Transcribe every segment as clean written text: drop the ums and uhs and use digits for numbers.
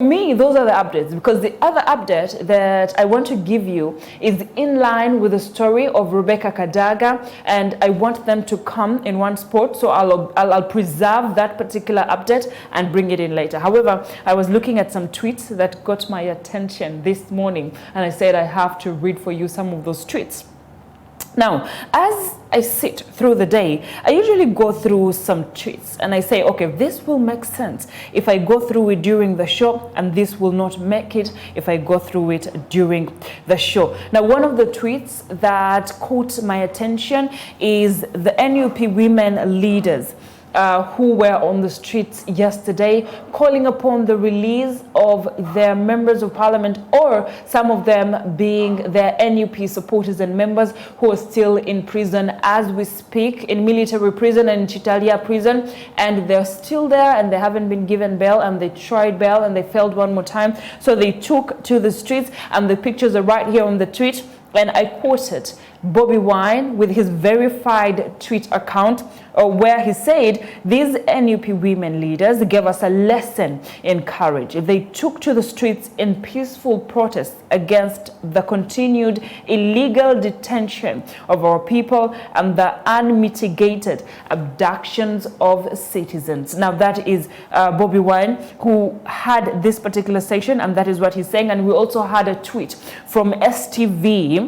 me, those are the updates, because the other update that I want to give you is in line with the story of Rebecca Kadaga, and I want them to come in one spot, so I'll preserve that particular update and bring it in later. However, I was looking at some tweets that got my attention this morning, and I said I have to read for you some of those tweets. Now, as I sit through the day, I usually go through some tweets and I say, okay, this will make sense if I go through it during the show, and this will not make it if I go through it during the show. Now, one of the tweets that caught my attention is the NUP women leaders who were on the streets yesterday calling upon the release of their members of parliament, or some of them being their NUP supporters and members who are still in prison as we speak, in military prison and in Chitalia prison, and they're still there and they haven't been given bail, and they tried bail and they failed one more time. So they took to the streets, and the pictures are right here on the tweet. And I quoted Bobby Wine with his verified tweet account where he said, these NUP women leaders gave us a lesson in courage. They took to the streets in peaceful protest against the continued illegal detention of our people and the unmitigated abductions of citizens. Now, that is Bobby Wine who had this particular section, and that is what he's saying. And we also had a tweet from STV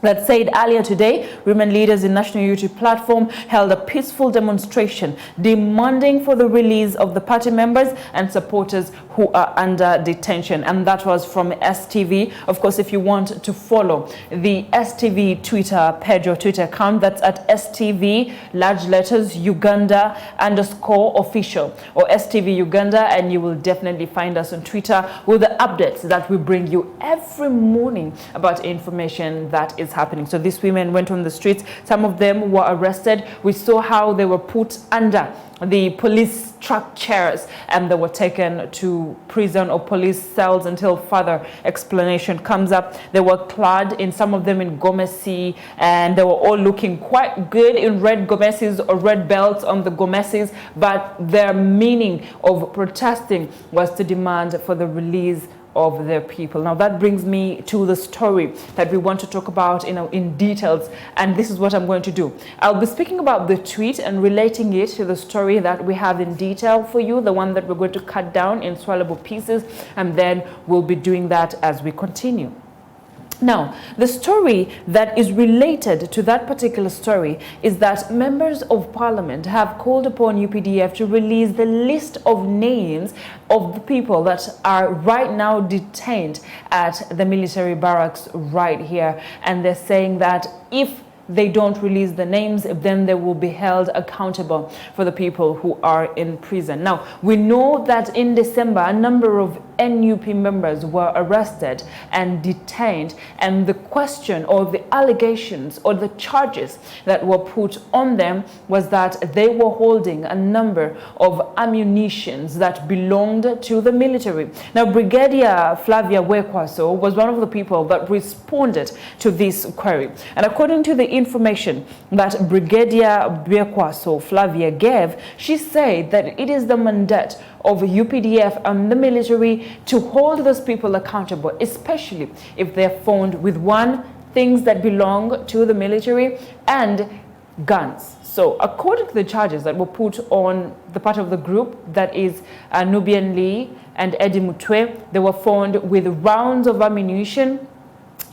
that said, earlier today, women leaders in National Unity Platform held a peaceful demonstration demanding for the release of the party members and supporters who are under detention. And that was from STV. Of course, if you want to follow the STV Twitter page or Twitter account, that's at STV, large letters, Uganda _official, or STV Uganda, and you will definitely find us on Twitter with the updates that we bring you every morning about information that is happening. So these women went on the streets. Some of them were arrested. We saw how they were put under the police truck chairs and they were taken to prison or police cells until further explanation comes up. They were clad, in some of them, in gomesi, and they were all looking quite good in red gomesis or red belts on the gomesis, but their meaning of protesting was to demand for the release of their people. Now, that brings me to the story that we want to talk about in details, and this is what I'm going to do. I'll be speaking about the tweet and relating it to the story that we have in detail for you, the one that we're going to cut down in swallowable pieces, and then we'll be doing that as we continue. Now, the story that is related to that particular story is that members of parliament have called upon UPDF to release the list of names of the people that are right now detained at the military barracks right here. And they're saying that if they don't release the names, then they will be held accountable for the people who are in prison. Now, we know that in December, a number of NUP members were arrested and detained, and the question or the allegations or the charges that were put on them was that they were holding a number of ammunitions that belonged to the military. Now, Brigadier Flavia Wekwaso was one of the people that responded to this query, and according to the information that Brigadier Wekwaso Flavia gave, she said that it is the mandate of UPDF and the military to hold those people accountable, especially if they're found with things that belong to the military and guns. So according to the charges that were put on the part of the group, that is Nubian Lee and Eddie Mutwe, they were found with rounds of ammunition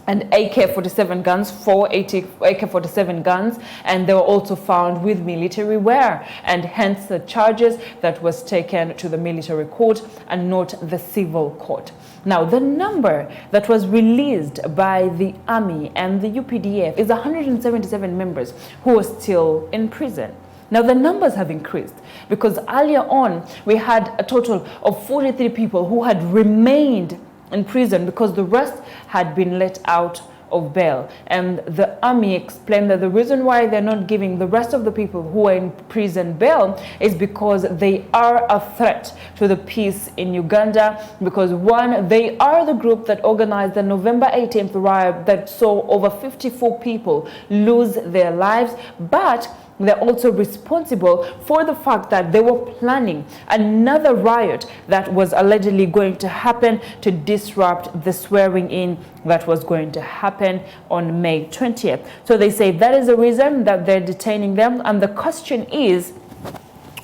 and AK-47 guns, 4 AK-47 guns, and they were also found with military wear, and hence the charges that was taken to the military court and not the civil court. Now, the number that was released by the army and the UPDF is 177 members who are still in prison. Now, the numbers have increased because earlier on we had a total of 43 people who had remained in prison because the rest had been let out of bail. And the army explained that the reason why they're not giving the rest of the people who are in prison bail is because they are a threat to the peace in Uganda, because one, they are the group that organized the November 18th riot that saw over 54 people lose their lives, but they're also responsible for the fact that they were planning another riot that was allegedly going to happen to disrupt the swearing in that was going to happen on May 20th. So they say that is the reason that they're detaining them. And the question is,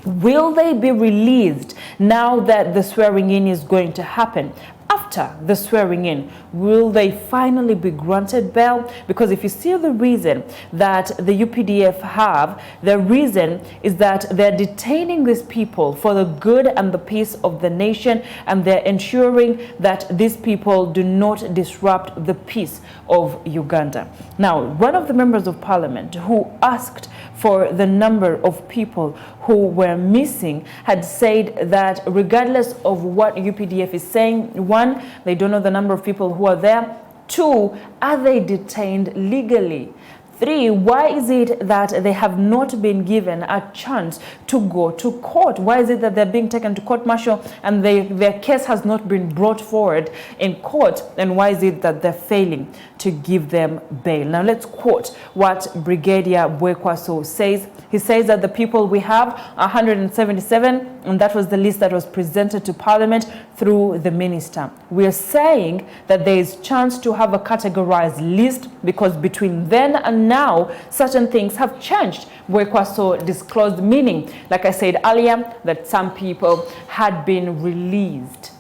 will they be released now that the swearing in is going to happen? After the swearing in, will they finally be granted bail? Because if you see the reason that the UPDF have, the reason is that they're detaining these people for the good and the peace of the nation, and they're ensuring that these people do not disrupt the peace of Uganda. Now, one of the members of parliament who asked for the number of people who were missing had said that regardless of what UPDF is saying, one, they don't know the number of people who are there. Two, are they detained legally? Three, why is it that they have not been given a chance to go to court? Why is it that they're being taken to court-martial and their case has not been brought forward in court? And why is it that they're failing to give them bail? Now let's quote what Brigadier Bwekwaso says. He says that the people we have, 177, and that was the list that was presented to Parliament through the minister. We are saying that there is chance to have a categorized list because between then and now, certain things have changed. Bwekwaso disclosed, meaning, like I said earlier, that some people had been released.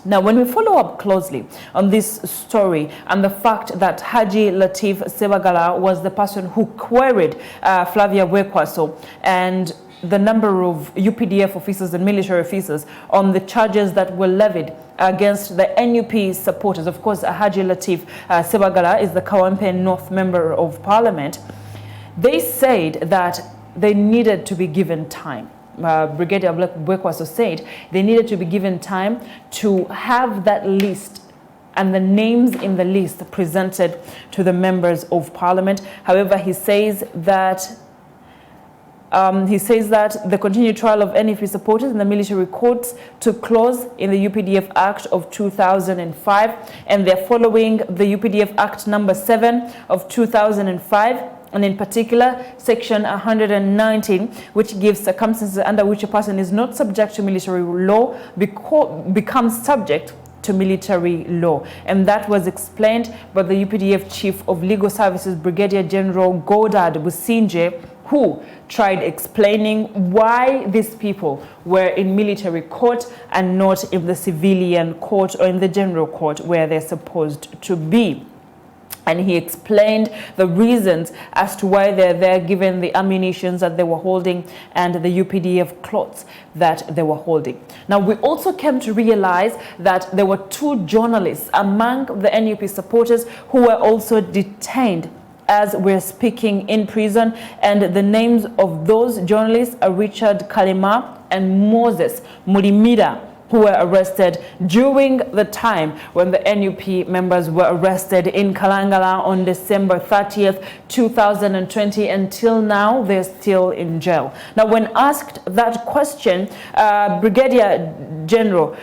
Now, when we follow up closely on this story and the fact that Haji Latif Sebagala was the person who queried Flavia Bwekwaso and the number of UPDF officers and military officers on the charges that were levied against the NUP supporters. Of course, Haji Latif Sebagala is the Kawempe North Member of Parliament. They said that they needed to be given time. Brigadier Bwekwaso said they needed to be given time to have that list and the names in the list presented to the members of Parliament. However, he says that the continued trial of NUP supporters in the military courts took close in the UPDF Act of 2005, and they're following the UPDF Act number 7 of 2005. And in particular, section 119, which gives circumstances under which a person is not subject to military law, becomes subject to military law. And that was explained by the UPDF Chief of Legal Services, Brigadier General Godard Businje, who tried explaining why these people were in military court and not in the civilian court or in the general court where they're supposed to be. And he explained the reasons as to why they're there, given the ammunitions that they were holding and the UPDF cloths that they were holding. Now, we also came to realize that there were 2 journalists among the NUP supporters who were also detained as we're speaking in prison. And the names of those journalists are Richard Kalima and Moses Mulimira, who were arrested during the time when the NUP members were arrested in Kalangala on December 30th, 2020. Until now, they're still in jail. Now, when asked that question, Brigadier General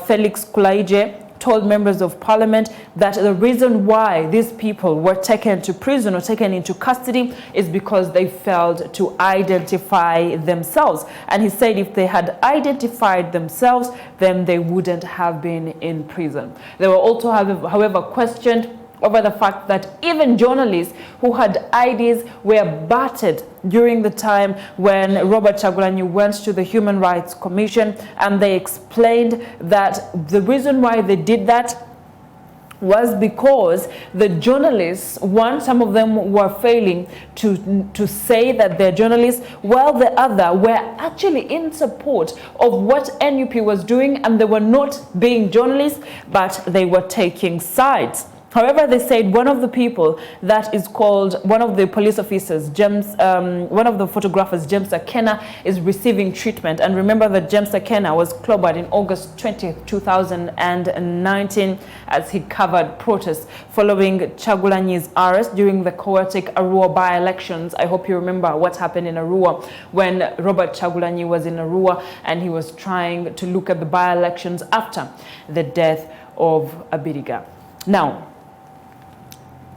Felix Kulaije told members of Parliament that the reason why these people were taken to prison or taken into custody is because they failed to identify themselves. And he said if they had identified themselves, then they wouldn't have been in prison. They were also, however, questioned over the fact that even journalists who had IDs were battered during the time when Robert Chagulanyi went to the Human Rights Commission, and they explained that the reason why they did that was because the journalists, some of them were failing to say that they're journalists, while the other were actually in support of what NUP was doing, and they were not being journalists, but they were taking sides. However, they said one of the people that is called, one of the police officers, one of the photographers, James Akena, is receiving treatment. And remember that James Akena was clobbered in August 20th, 2019 as he covered protests following Chagulanyi's arrest during the chaotic Arua by-elections. I hope you remember what happened in Arua when Robert Chagulanyi was in Arua and he was trying to look at the by-elections after the death of Abiriga. Now,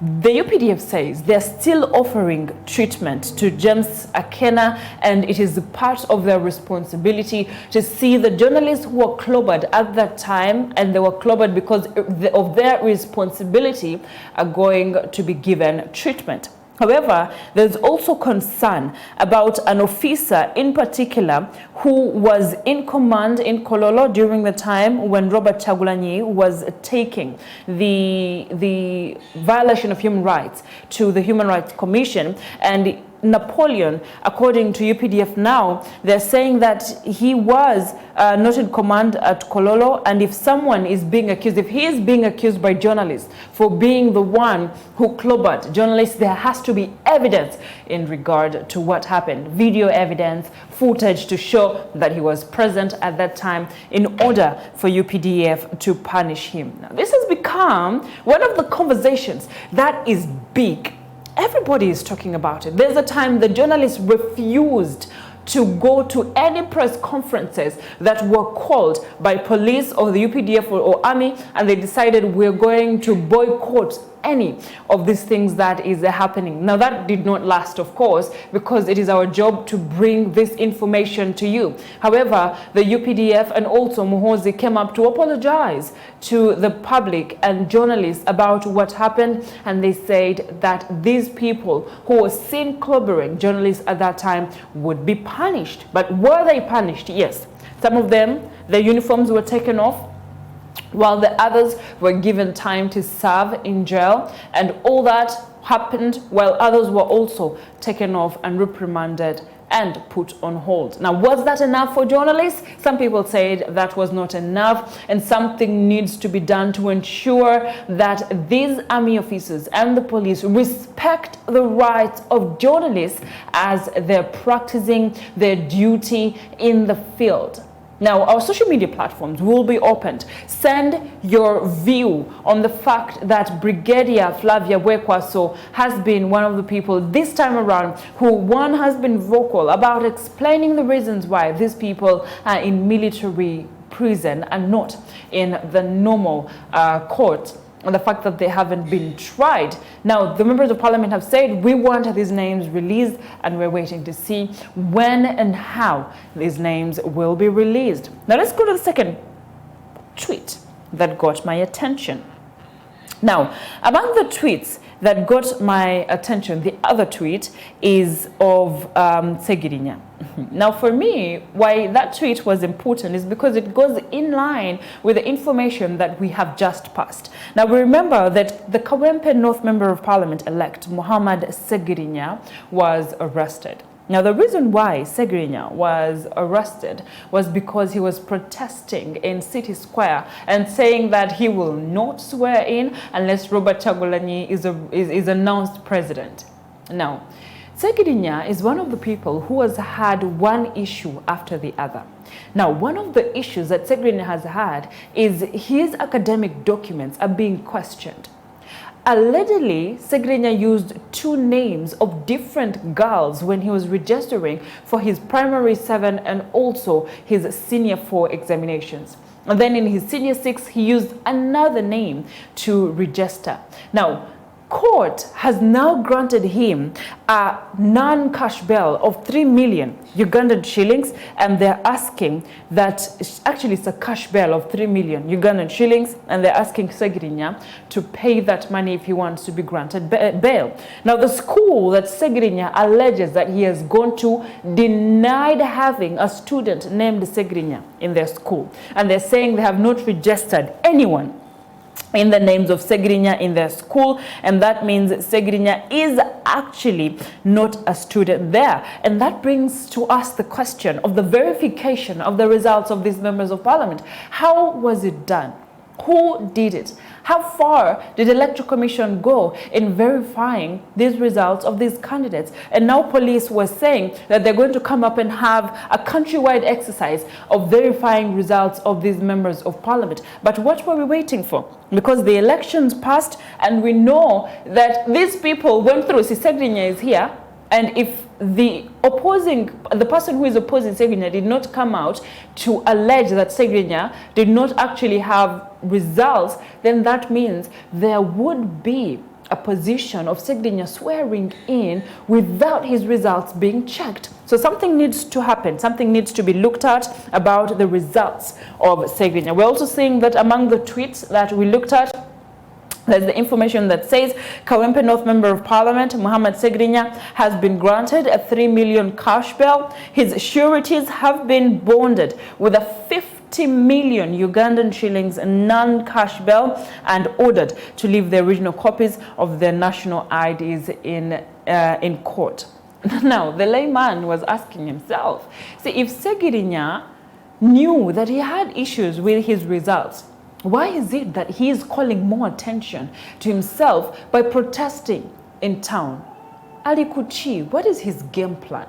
The UPDF says they're still offering treatment to James Akena, and it is part of their responsibility to see the journalists who were clobbered at that time, and they were clobbered because of their responsibility, are going to be given treatment. However, there's also concern about an officer in particular who was in command in Kololo during the time when Robert Chagulanyi was taking the violation of human rights to the Human Rights Commission. And Napoleon, according to UPDF now, they're saying that he was not in command at Kololo, and if someone is being accused, if he is being accused by journalists for being the one who clobbered journalists, there has to be evidence in regard to what happened, video evidence, footage to show that he was present at that time in order for UPDF to punish him. Now, this has become one of the conversations that is big. Everybody is talking about it. There's a time the journalists refused to go to any press conferences that were called by police or the UPDF or army, and they decided we're going to boycott any of these things that is happening. Now, that did not last, of course, because it is our job to bring this information to you. However, the UPDF and also Muhoozi came up to apologize to the public and journalists about what happened, and they said that these people who were seen clobbering journalists at that time would be punished. But were they punished? Yes. Some of them, their uniforms were taken off, while the others were given time to serve in jail, and all that happened while others were also taken off and reprimanded and put on hold. Now, was that enough for journalists? Some people said that was not enough, and something needs to be done to ensure that these army officers and the police respect the rights of journalists as they're practicing their duty in the field. Now, our social media platforms will be opened. Send your view on the fact that Brigadier Flavia Bwekwaso has been one of the people this time around who, one, has been vocal about explaining the reasons why these people are in military prison and not in the normal court, and the fact that they haven't been tried. Now, the members of parliament have said, we want these names released, and we're waiting to see when and how these names will be released. Now, let's go to the second tweet that got my attention. Now, among the tweets that got my attention, the other tweet is of Segirinya. Now, for me, why that tweet was important is because it goes in line with the information that we have just passed. Now, we remember that the Kawempe North Member of Parliament-elect, Muhammad Segirinya, was arrested. Now, the reason why Segirinya was arrested was because he was protesting in City Square and saying that he will not swear in unless Robert Chagulanyi is announced president. Now, Segirinya is one of the people who has had one issue after the other. Now, one of the issues that Segirinya has had is his academic documents are being questioned. Allegedly, Segirinya used two names of different girls when he was registering for his primary 7 and also his senior 4 examinations. And then in his senior 6, he used another name to register. Now, court has now granted him a non-cash bail of 3 million Ugandan shillings, and they're asking that, actually it's a cash bail of 3 million Ugandan shillings, and they're asking Segirinya to pay that money if he wants to be granted bail. Now, the school that Segirinya alleges that he has gone to denied having a student named Segirinya in their school, and they're saying they have not registered anyone in the names of Segirinya in their school, and that means Segirinya is actually not a student there. And that brings to us the question of the verification of the results of these members of parliament. How was it done? Who did it? How far did the Electoral Commission go in verifying these results of these candidates? And now police were saying that they're going to come up and have a countrywide exercise of verifying results of these members of parliament. But what were we waiting for? Because the elections passed, and we know that these people went through. Segirinya is here, and if the person who is opposing Segirinya did not come out to allege that Segirinya did not actually have results, then that means there would be a position of Segrinya swearing in without his results being checked. So something needs to happen. Something needs to be looked at about the results of Segrinya. We're also seeing that among the tweets that we looked at, there's the information that says Kawempe North Member of Parliament, Muhammad Segrinya, has been granted a 3 million cash bail. His sureties have been bonded with a 50 million Ugandan shillings non-cash bail and ordered to leave the original copies of their national IDs in court. Now, the layman was asking himself, see, if Segrinya knew that he had issues with his results, why is it that he is calling more attention to himself by protesting in town? Ali Kuchi, what is his game plan?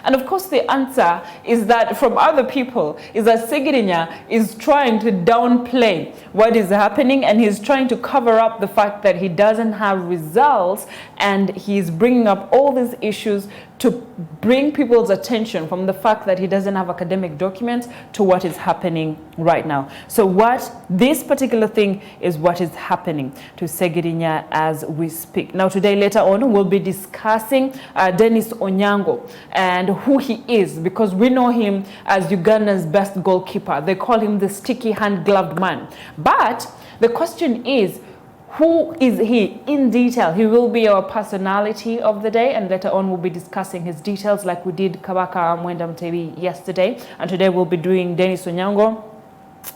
And of course, the answer is that from other people is that Segrinya is trying to downplay what is happening, and he's trying to cover up the fact that he doesn't have results, and he's bringing up all these issues to bring people's attention from the fact that he doesn't have academic documents to what is happening right now. So what this particular thing is what is happening to Segrinya as we speak. Now today, later on, we'll be discussing Dennis Onyango and who he is, because we know him as Uganda's best goalkeeper. They call him the sticky hand-gloved man. But the question is, who is he in detail? He will be our personality of the day, and later on we'll be discussing his details like we did Kabaka Mwenda Mtebi yesterday, and today we'll be doing Dennis Onyango.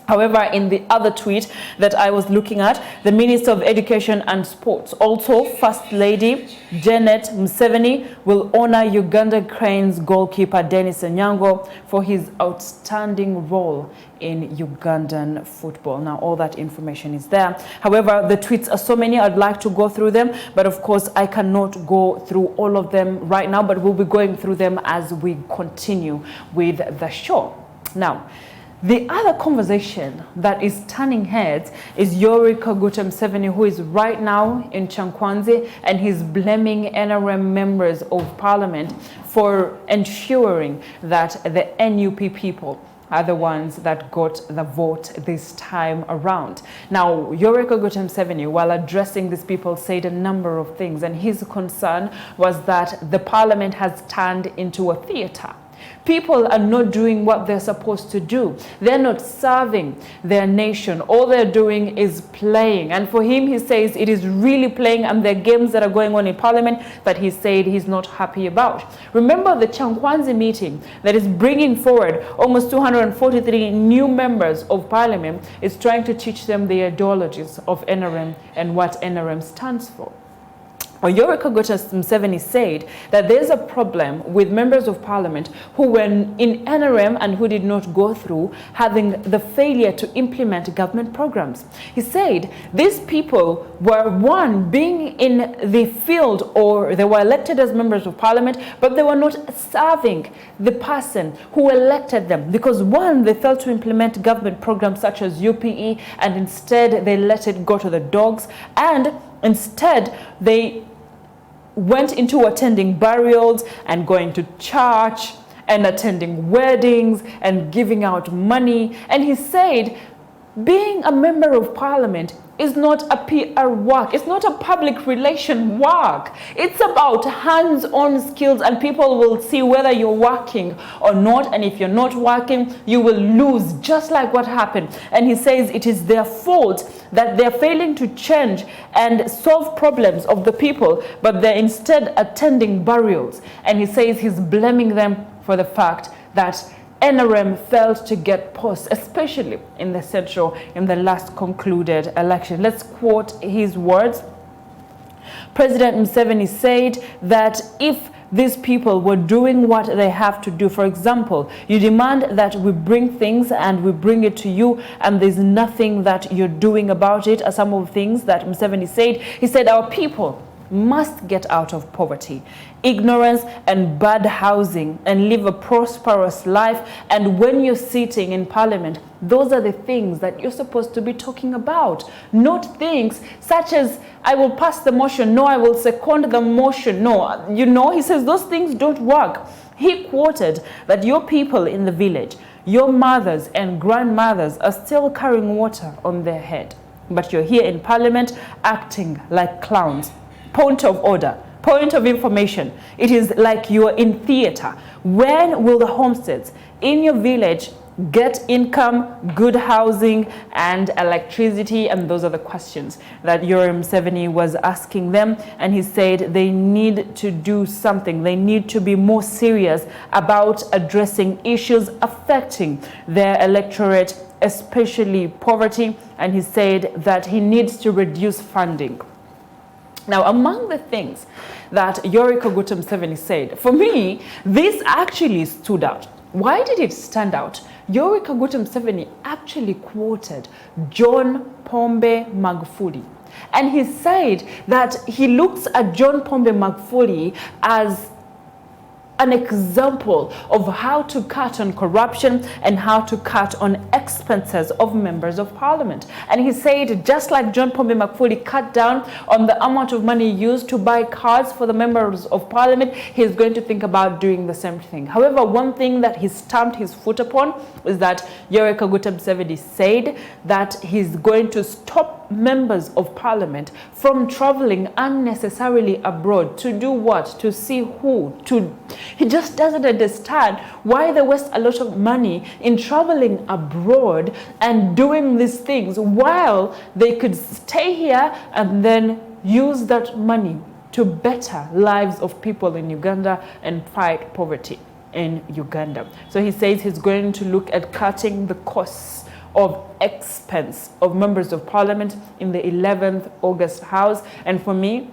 However, in the other tweet that I was looking at, the Minister of Education and Sports, also First Lady Janet Museveni, will honor Uganda Cranes goalkeeper Dennis Onyango for his outstanding role in Ugandan football. Now, all that information is there. However, the tweets are so many, I'd like to go through them, but of course, I cannot go through all of them right now, but we'll be going through them as we continue with the show. Now, the other conversation that is turning heads is Yoweri Kaguta Museveni, who is right now in Chankwanzi, and he's blaming NRM members of parliament for ensuring that the NUP people are the ones that got the vote this time around. Now, Yoweri Kaguta Museveni, while addressing these people, said a number of things, and his concern was that the parliament has turned into a theater. People are not doing what they're supposed to do. They're not serving their nation. All they're doing is playing. And for him, he says it is really playing, and the games that are going on in parliament that he said he's not happy about. Remember the Chankwanzi meeting that is bringing forward almost 243 new members of parliament is trying to teach them the ideologies of NRM and what NRM stands for. Yoweri Kaguta Museveni said that there's a problem with members of parliament who were in NRM and who did not go through having the failure to implement government programs. He said these people were, one, being in the field, or they were elected as members of parliament, but they were not serving the person who elected them because, one, they failed to implement government programs such as UPE, and instead they let it go to the dogs, and instead they went into attending burials and going to church and attending weddings and giving out money. And he said being a member of parliament is not a PR work. It's not a public relation work. It's about hands-on skills, and people will see whether you're working or not. And if you're not working, you will lose, just like what happened. And he says it is their fault that they're failing to change and solve problems of the people, but they're instead attending burials. And he says he's blaming them for the fact that NRM failed to get posts, especially in the central, in the last concluded election. Let's quote his words. President Museveni said that if these people were doing what they have to do, for example, you demand that we bring things and we bring it to you, and there's nothing that you're doing about it, are some of the things that Museveni said. He said our people must get out of poverty, ignorance, and bad housing, and live a prosperous life. And when you're sitting in parliament, those are the things that you're supposed to be talking about, not things such as I will pass the motion, no, I will second the motion, no. You know, he says those things don't work. He quoted that your people in the village, your mothers and grandmothers are still carrying water on their head, but you're here in parliament acting like clowns. Point of order, point of information. It is like you're in theater. When will the homesteads in your village get income, good housing, and electricity? And those are the questions that Yoweri Museveni was asking them. And he said they need to do something. They need to be more serious about addressing issues affecting their electorate, especially poverty. And he said that he needs to reduce funding. Now, among the things that Yoweri Museveni said, for me, this actually stood out. Why did it stand out? Yoweri Museveni actually quoted John Pombe Magufuli. And he said that he looks at John Pombe Magufuli as an example of how to cut on corruption and how to cut on expenses of members of parliament. And he said, just like John Pombe Magufuli cut down on the amount of money used to buy cars for the members of parliament, he's going to think about doing the same thing. However, one thing that he stamped his foot upon is that Yoweri Museveni said that he's going to stop members of parliament from traveling unnecessarily abroad. To do what? To see who? He just doesn't understand why they waste a lot of money in traveling abroad and doing these things while they could stay here and then use that money to better lives of people in Uganda and fight poverty in Uganda. So he says he's going to look at cutting the costs of expense of members of parliament in the 11th August House. And for me,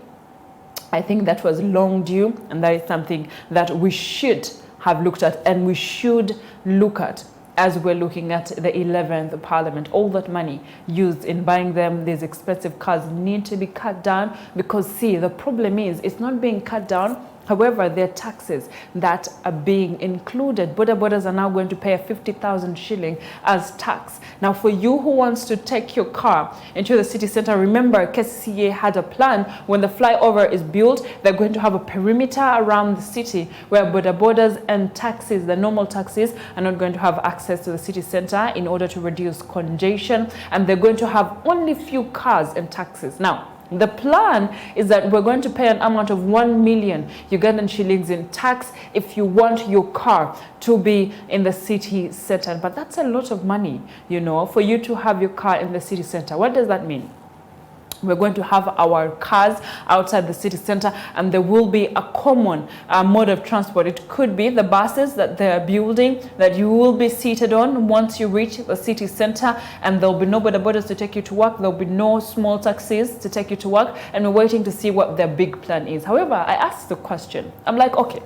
I think that was long due, and that is something that we should have looked at and we should look at as we're looking at the 11th Parliament. All that money used in buying them these expensive cars need to be cut down, because see, the problem is it's not being cut down. However, there are taxes that are being included. Bodas are now going to pay a 50,000 shilling as tax. Now, for you who wants to take your car into the city center, remember KCCA had a plan. When the flyover is built, they're going to have a perimeter around the city where bodas and taxis, the normal taxis, are not going to have access to the city center in order to reduce congestion. And they're going to have only few cars and taxis. Now, the plan is that we're going to pay an amount of 1 million Ugandan shillings in tax if you want your car to be in the city center. But that's a lot of money, you know, for you to have your car in the city center. What does that mean? We're going to have our cars outside the city center, and there will be a common mode of transport. It could be the buses that they're building that you will be seated on once you reach the city center, and there'll be no bodas to take you to work. There'll be no small taxis to take you to work, and we're waiting to see what their big plan is. However, I asked the question. I'm like, okay,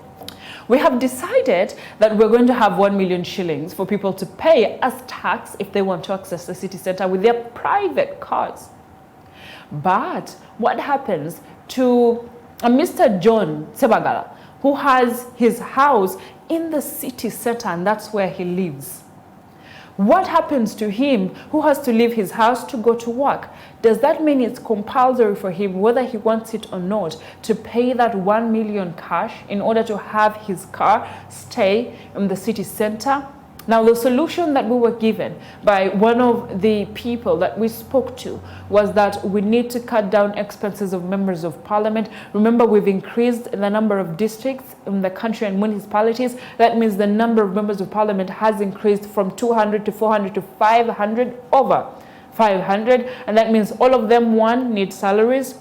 we have decided that we're going to have 1 million shillings for people to pay as tax if they want to access the city center with their private cars. But what happens to Mr. John Sebagala, who has his house in the city center and that's where he lives? What happens to him who has to leave his house to go to work? Does that mean it's compulsory for him, whether he wants it or not, to pay that 1 million cash in order to have his car stay in the city center? Now, the solution that we were given by one of the people that we spoke to was that we need to cut down expenses of members of parliament. Remember, we've increased the number of districts in the country and municipalities. That means the number of members of parliament has increased from 200 to 400 to 500, over 500. And that means all of them, one, need salaries.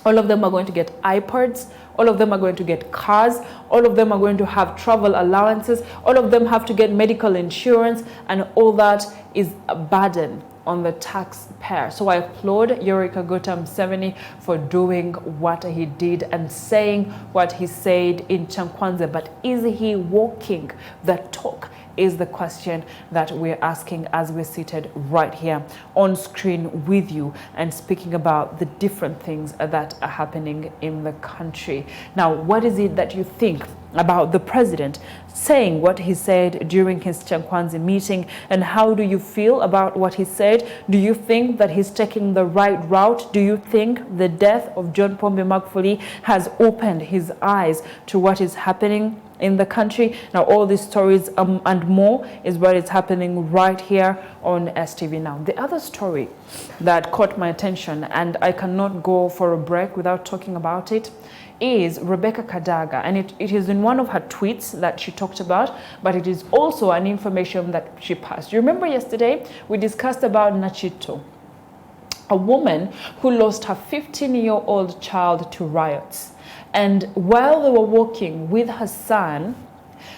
All of them are going to get iPads. All of them are going to get cars. All of them are going to have travel allowances. All of them have to get medical insurance. And all that is a burden on the taxpayer. So I applaud Yoweri Museveni for doing what he did and saying what he said in Chankwanze. But is he walking the talk? Is the question that we're asking as we're seated right here on screen with you and speaking about the different things that are happening in the country. Now, what is it that you think about the president saying what he said during his Chankwanze meeting, and how do you feel about what he said? Do you think that he's taking the right route? Do you think the death of John Pombe Magufuli has opened his eyes to what is happening in the country. Now, all these stories and more is what is happening right here on STV Now. The other story that caught my attention, and I cannot go for a break without talking about it, is Rebecca Kadaga, and it is in one of her tweets that she talked about, but it is also an information that she passed. You remember yesterday we discussed about Nachito, a woman who lost her 15-year-old child to riots. And while they were walking with her son,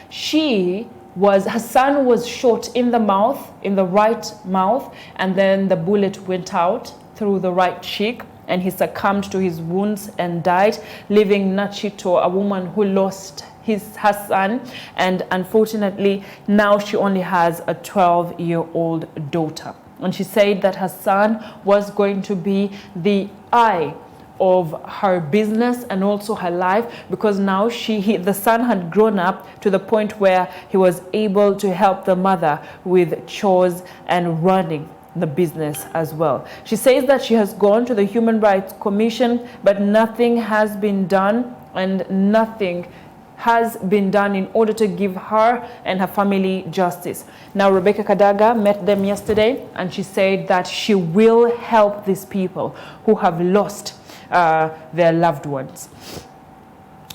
her son was shot in the mouth, in the right mouth, and then the bullet went out through the right cheek, and he succumbed to his wounds and died, leaving Nachito, a woman who lost her son, and unfortunately now she only has a 12-year-old daughter. And she said that her son was going to be the eye of her business and also her life, because now the son had grown up to the point where he was able to help the mother with chores and running the business as well. She says that she has gone to the Human Rights Commission, but nothing has been done, and nothing has been done in order to give her and her family justice. Now, Rebecca Kadaga met them yesterday, and she said that she will help these people who have lost their loved ones,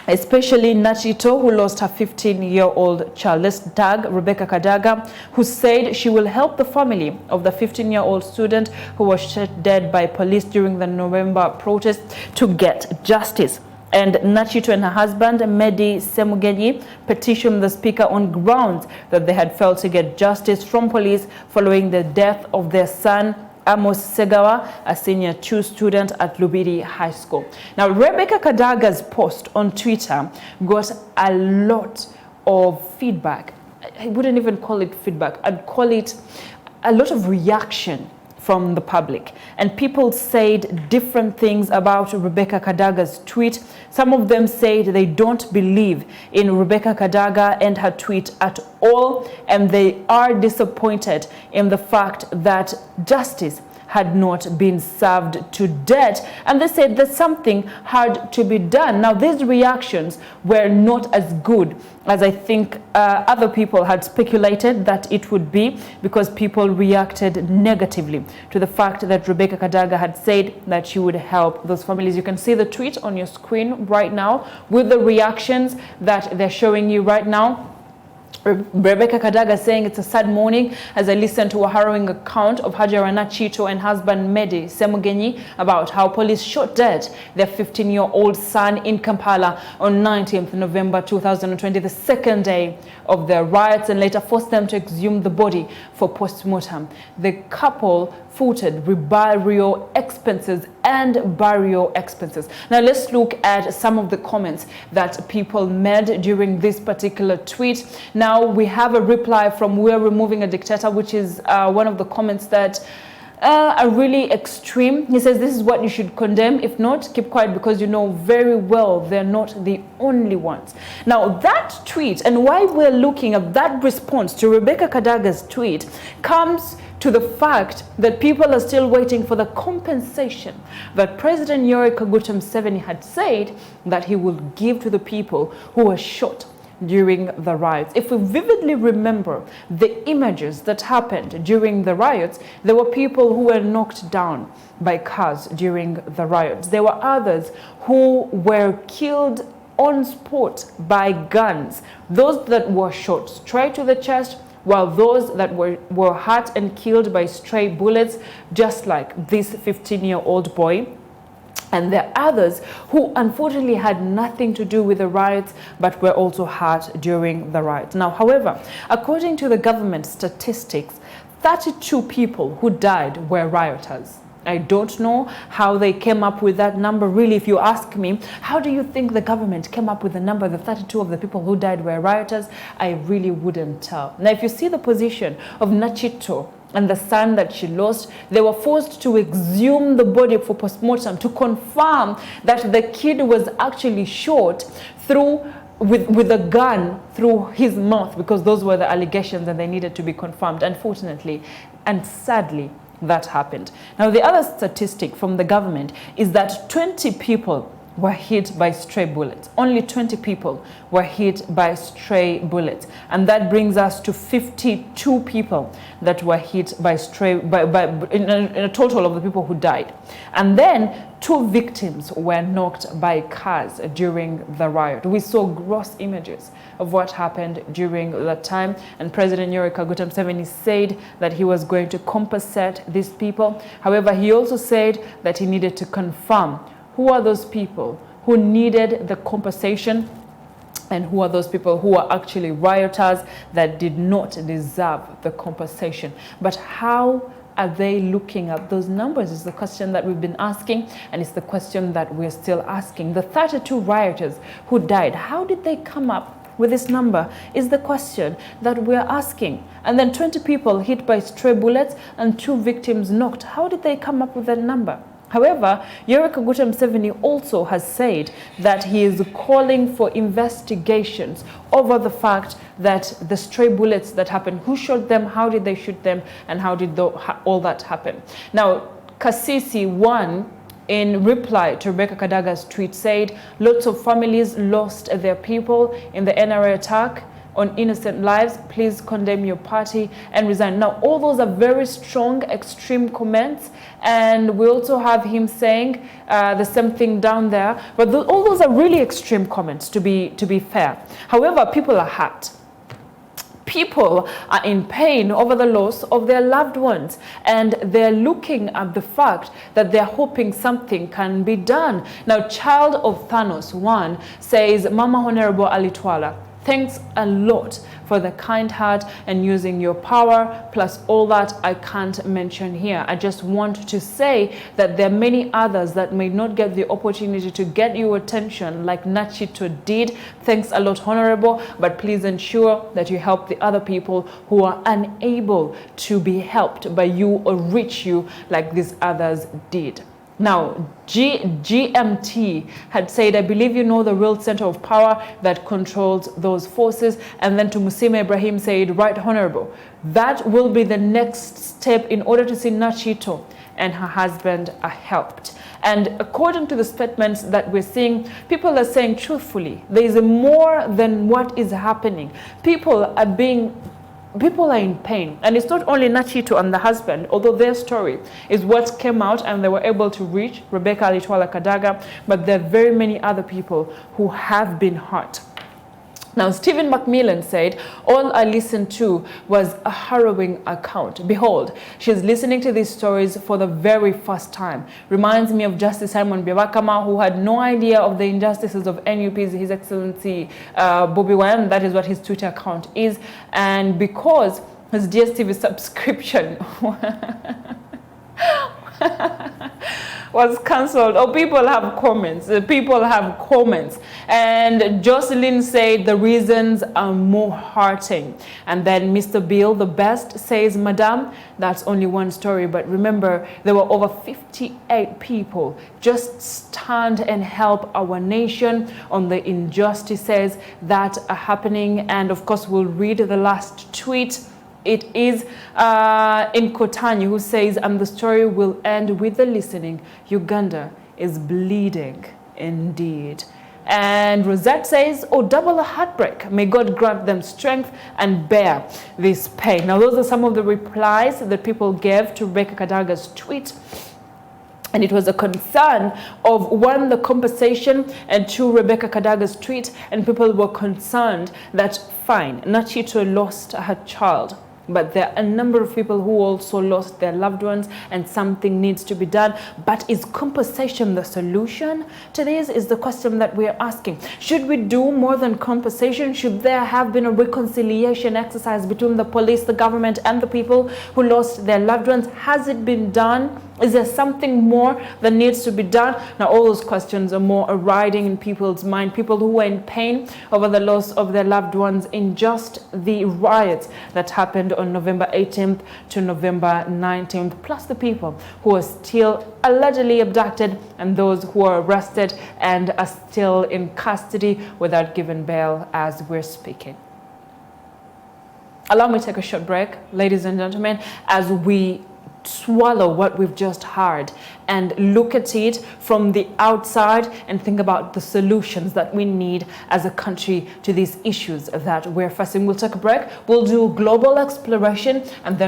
especially Nachito, who lost her 15-year-old child. Let's tag Rebecca Kadaga, who said she will help the family of the 15-year-old student who was shot dead by police during the November protest to get justice. And Nachito and her husband, Medi Semugenyi, petitioned the speaker on grounds that they had failed to get justice from police following the death of their son, Amos Segawa, a senior 2 student at Lubiri High School. Now, Rebecca Kadaga's post on Twitter got a lot of feedback. I wouldn't even call it feedback. I'd call it a lot of reaction from the public. And people said different things about Rebecca Kadaga's tweet. Some of them said they don't believe in Rebecca Kadaga and her tweet at all, and they are disappointed in the fact that justice had not been served to date, and they said that something had to be done. Now, these reactions were not as good as I think other people had speculated that it would be, because people reacted negatively to the fact that Rebecca Kadaga had said that she would help those families. You can see the tweet on your screen right now with the reactions that they're showing you right now. Rebecca Kadaga saying, "It's a sad morning as I listen to a harrowing account of Hajara Nachito and husband Medi Semugenyi about how police shot dead their 15-year-old son in Kampala on 19th November 2020, the second day of the riots, and later forced them to exhume the body for post-mortem. The couple footed burial expenses and burial expenses." Now, let's look at some of the comments that people made during this particular tweet. Now, we have a reply from "We're Removing a Dictator," which is one of the comments that are really extreme. He says, "This is what you should condemn. If not, keep quiet, because you know very well they're not the only ones." Now, that tweet, and why we're looking at that response to Rebecca Kadaga's tweet, comes to the fact that people are still waiting for the compensation that President Yoweri Kaguta Museveni had said that he will give to the people who were shot during the riots. If we vividly remember the images that happened during the riots, there were people who were knocked down by cars during the riots. There were others who were killed on spot by guns. Those that were shot straight to the chest, while those that were hurt and killed by stray bullets, just like this 15-year-old boy. And there are others who unfortunately had nothing to do with the riots, but were also hurt during the riots. Now, however, according to the government statistics, 32 people who died were rioters. I don't know how they came up with that number. Really, if you ask me, how do you think the government came up with the number, the 32 of the people who died were rioters? I really wouldn't tell. Now, if you see the position of Nachito and the son that she lost, they were forced to exhume the body for postmortem to confirm that the kid was actually shot with a gun through his mouth, because those were the allegations and they needed to be confirmed. Unfortunately and sadly, that happened. Now, the other statistic from the government is that 20 people were hit by stray bullets. Only 20 people were hit by stray bullets. And that brings us to 52 people that were hit by in a total of the people who died. And then 2 victims were knocked by cars during the riot. We saw gross images of what happened during that time. And President Yoweri Kaguta Museveni said that he was going to compensate these people. However, he also said that he needed to confirm who are those people who needed the compensation and who are those people who are actually rioters that did not deserve the compensation. But how are they looking at those numbers is the question that we've been asking, and it's the question that we're still asking. The 32 rioters who died, how did they come up with this number is the question that we're asking. And then 20 people hit by stray bullets and 2 victims knocked. How did they come up with that number? However, Yoweri Kaguta Museveni also has said that he is calling for investigations over the fact that the stray bullets that happened, who shot them, how did they shoot them, and how did all that happen. Now, Kasisi 1, in reply to Rebecca Kadaga's tweet, said lots of families lost their people in the NRA attack on innocent lives. Please condemn your party and resign. Now, all those are very strong, extreme comments, and we also have him saying the same thing down there. But all those are really extreme comments, to be fair. However, people are hurt. People are in pain over the loss of their loved ones, and they're looking at the fact that they're hoping something can be done. Now, Child of Thanos 1 says, Mama Honorable Alitwala, thanks a lot for the kind heart and using your power, plus all that I can't mention here. I just want to say that there are many others that may not get the opportunity to get your attention like Nachito did. Thanks a lot, Honorable, but please ensure that you help the other people who are unable to be helped by you or reach you like these others did. Now, GMT had said, I believe you know the real center of power that controls those forces. And then to Musime Ibrahim said, right, Honorable, that will be the next step in order to see Nachito and her husband are helped. And according to the statements that we're seeing, people are saying truthfully, there is more than what is happening. People are in pain, and it's not only Nachito and the husband, although their story is what came out and they were able to reach Rebecca Alitwala Kadaga, but there are very many other people who have been hurt. Now, Stephen Macmillan said, all I listened to was a harrowing account. Behold, she's listening to these stories for the very first time. Reminds me of Justice Simon Byabakama, who had no idea of the injustices of NUP's His Excellency Bobby Wine. That is what his Twitter account is. And because his DSTV subscription was cancelled, or people have comments, and Jocelyn said the reasons are more hurting. And then Mr. Bill the Best says, Madam, that's only one story, but remember there were over 58 people. Just stand and help our nation on the injustices that are happening. And of course we'll read the last tweet. It is in Kotanyi, who says, and the story will end with the listening. Uganda is bleeding indeed. And Rosette says, oh, double a heartbreak. May God grant them strength and bear this pain. Now, those are some of the replies that people gave to Rebecca Kadaga's tweet. And it was a concern of, one, the compensation, and two, Rebecca Kadaga's tweet. And people were concerned that, fine, Nachito lost her child, but there are a number of people who also lost their loved ones, and something needs to be done. But is compensation the solution to this is the question that we are asking. Should we do more than compensation? Should there have been a reconciliation exercise between the police, the government, and the people who lost their loved ones? Has it been done? Is there something more that needs to be done? Now, all those questions are more riding in people's mind. People who are in pain over the loss of their loved ones in just the riots that happened on November 18th to November 19th, plus the people who are still allegedly abducted and those who are arrested and are still in custody without given bail as we're speaking. Allow me to take a short break, ladies and gentlemen, as we swallow what we've just heard and look at it from the outside and think about the solutions that we need as a country to these issues that we're facing. We'll take a break. We'll do global exploration and then